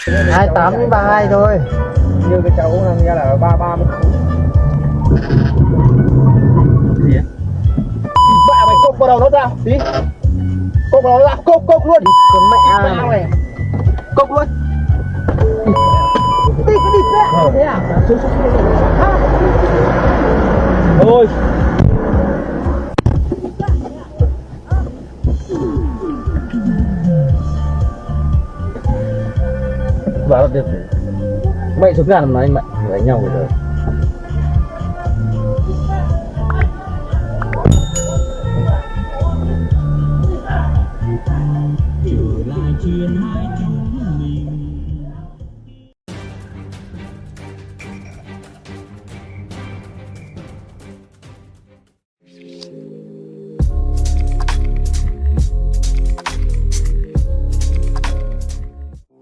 28 đến 32 thôi. Như cái cháu đang nghe là 33 mươi. Gì á? Bạ mày cốc vào đầu nó ra tí. Cốc vào đầu nó ra, cốc luôn. Con mẹ này. Cốc luôn. tí cái địt đấy. Thế à? Thôi. Vào được. Mày xuống ra làm nói anh mày đánh nhau rồi. Trở lại chuyện hai